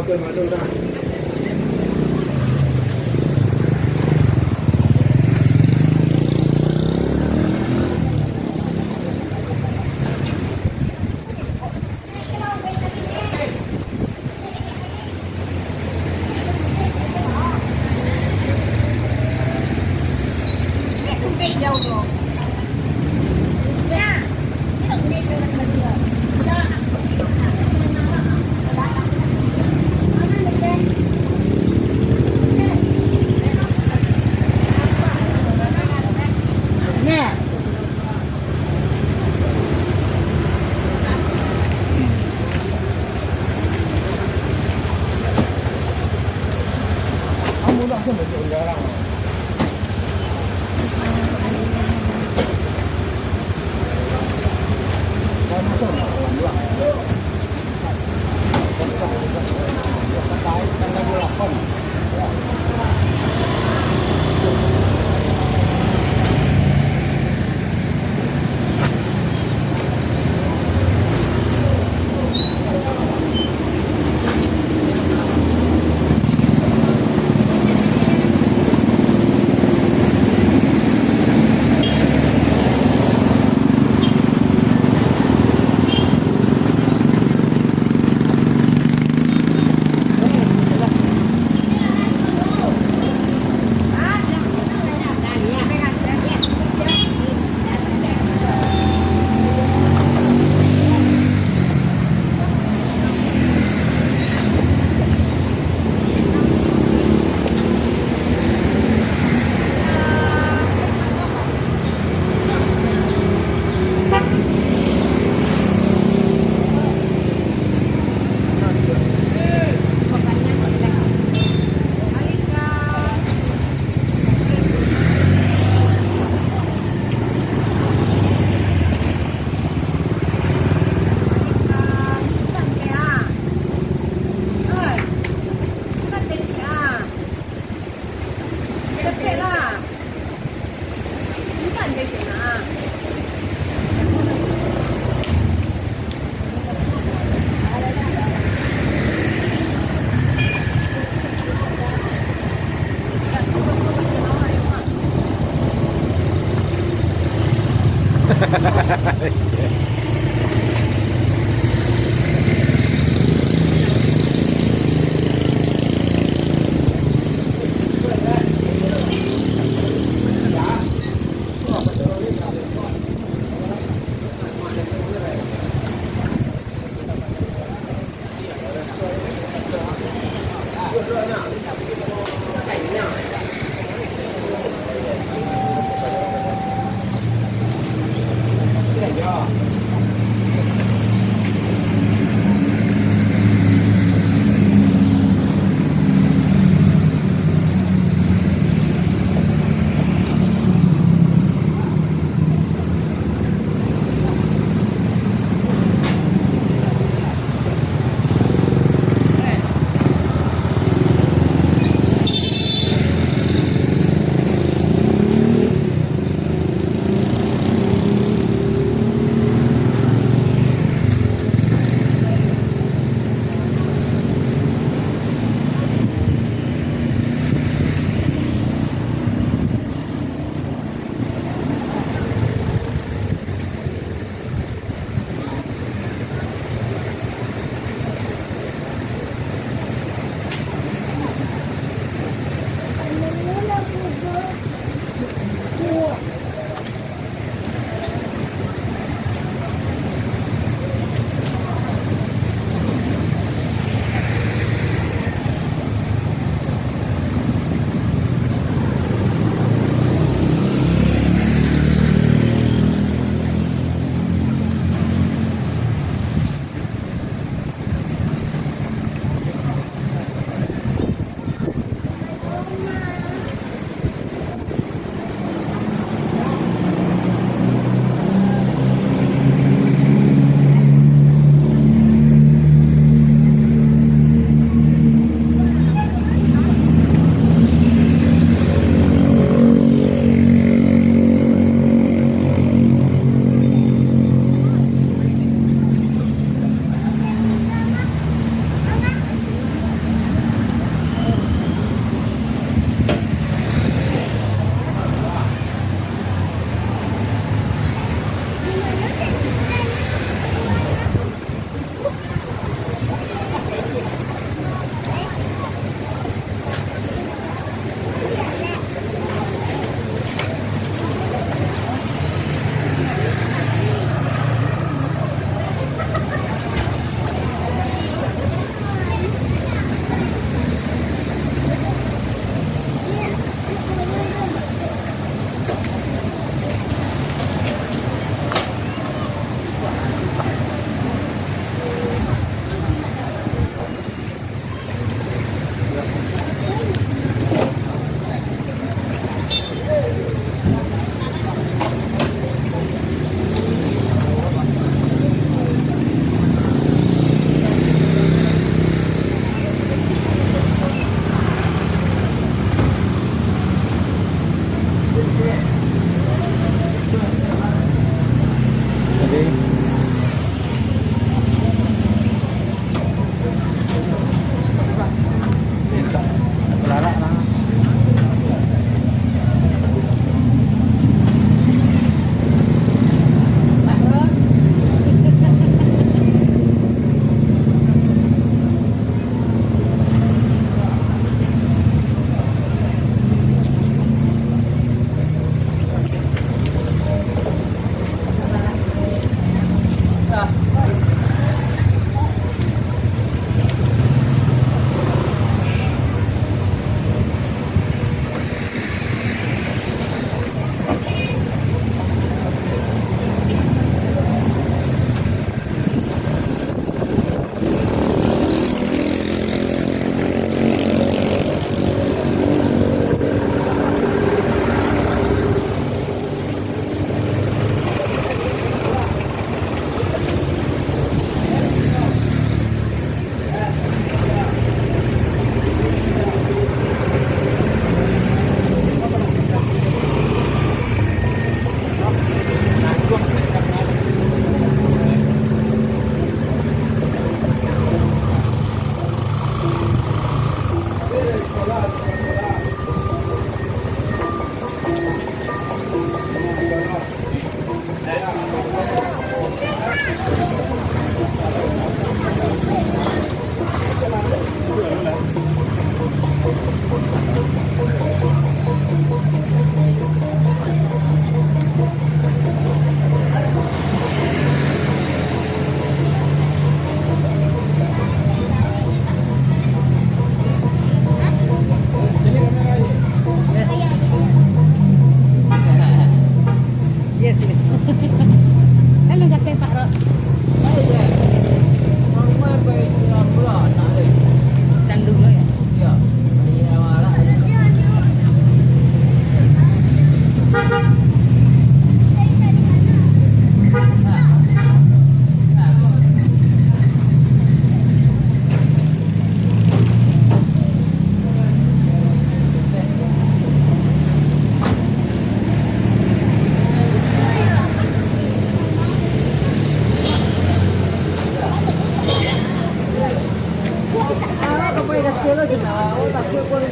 เดินมาดูได้这么久了。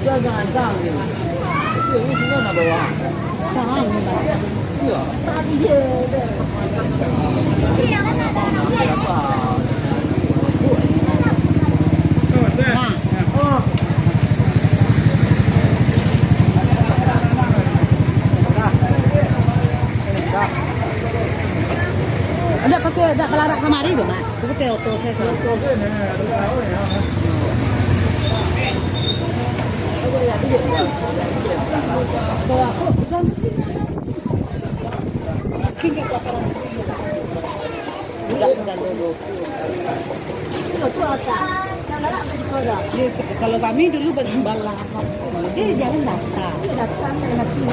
jangan ni. Itu ini semua nak bawa. Saan ni ba? Ya. Tadi je. Ha. Oh. Ada pakai ada kelarak kemari tu mak. Tu pakai auto saya. Auto ke ni ada tahu ni. Bawa aku bukan. Kini kotoran. Budak dulu. Itu apa? Yang nak bersekolah. Dia kalau kami dulu bersembalang. Dia jangan daftar. Dia daftar dengan tim.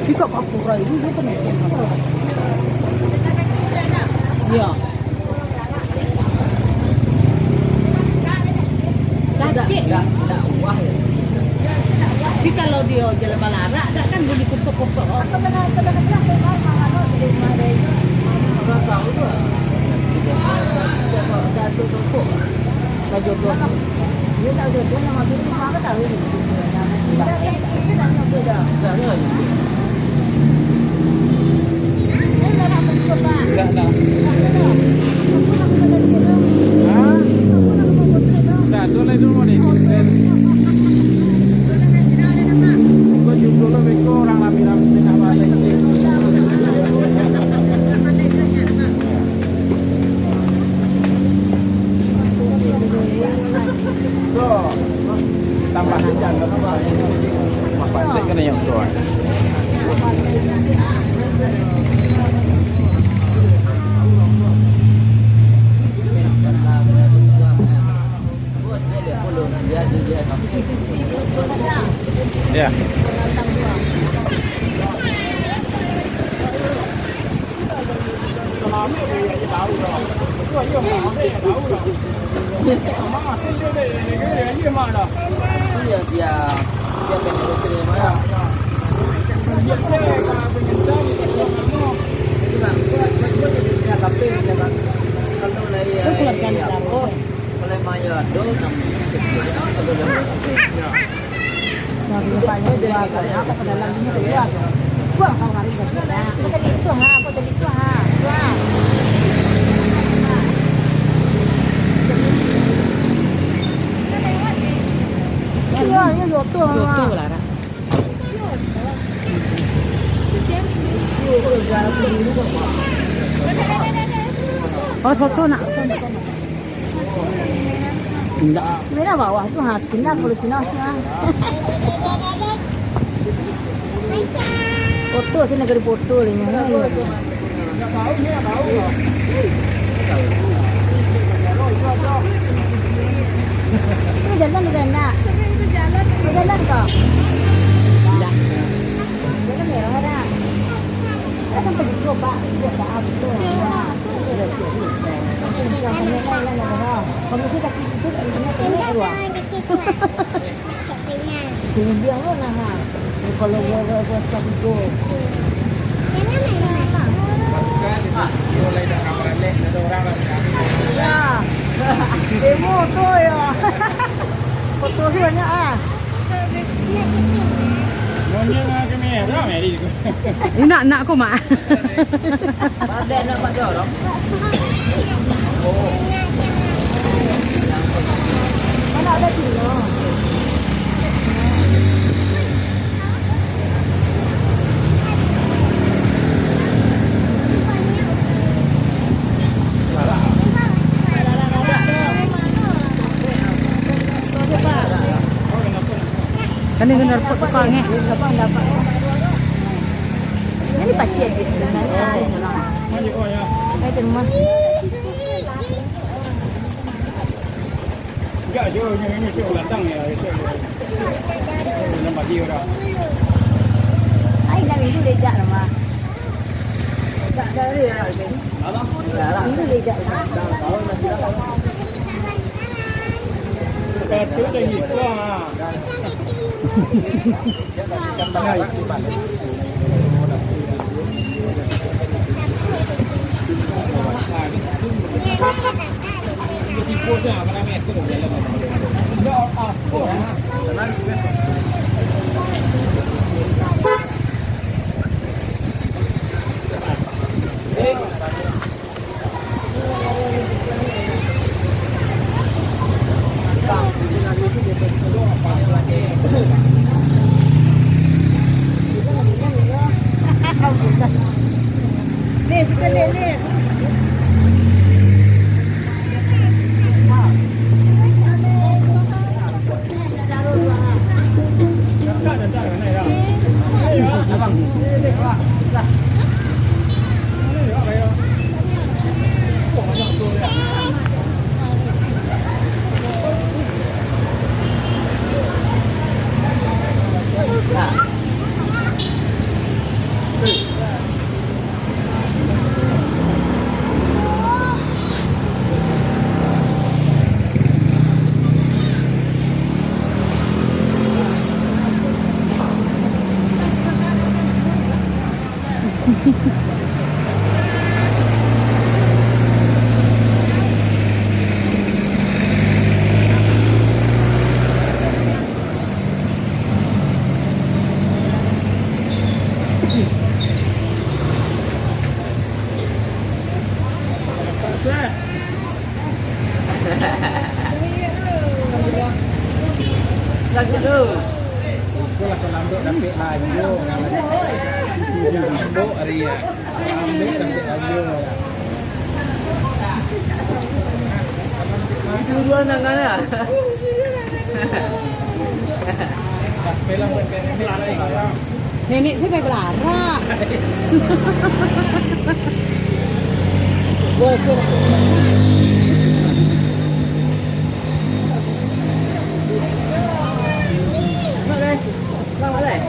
Juga Pak Pura itu dia pernah. Ya. Tak wah ya. Tapi kalau dia jalan balarak, tak kan boleh kumpul-kumpul. Apa benar benar Orang tahu tu. Dah tu sokong. baju dua. Dia tak ada dia nak masuk rumah ke tahu ni. Kita tak nak beda. Dah ada je. Dia nak masuk pak. Dah dah. Ha? Dah tu lai dulu ni. Kau jumpa lo beko orang ramai-ramai tengah balik. So, tambah hujan tambah. Apa sih kena yang soal. Ya. Dia pengen terima ya. Kalau maya do namanya kecil. Nah, rupanya dia apa ke dalam ini tu ya. Buang kau hari ni dah. Kau jadi tu ha, kau jadi tu ha. Buang. Ya, ya有多了。有多来了。Oh, soto nak. Enggak. Merah bawah tu ha, spinach boleh spinach ya. Foto sini negeri foto ni. Ini jalan bukan nak? Jalan kau? Tidak. Jalan merah ada. Kan pergi coba, coba apa tu? Kamu sudah itu ini keluar. Biar lo nah. Kalau gua tak itu. Mulai dah kamera leh, ada orang lagi. Ya. Demo tu ya. Foto sih banyak ah. Mungkin kami ada meri. Ini nak kau mak. Ada nak buat dia orang. Mana ada cino. Kan ini benar tukang eh. Dapat. Ini pasti ada di sana. Maju kau ya. Hai rumah. Enggak, ini cuma latang ya. Nampak dia orang. Ai dah itu lejak nama. Tak dari ya. Abang. Ya, Itu lejak. tahu masih dah. Kata dah gitu ah. Kembali di balik. Di foto apa namanya itu? Dah, ah, Nih, suka lihat. Lagi tu. Itulah penanduk dapat laju namanya. Penanduk hari ya. Ambil dapat laju. Itu dua nangannya. Pelang berpelang. Nenek saya main belara. Boleh.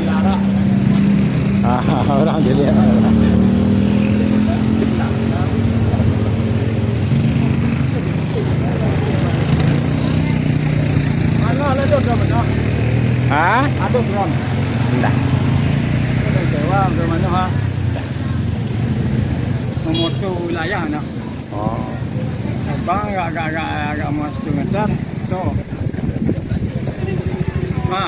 Mana? Hah? Orang jadi mana ada drum mana? Hah? Ada drum. Enggak. Ada sewa ke mana ha? Memoto wilayah nak. Oh. Bang agak masuk ngetar. Tu. Ha.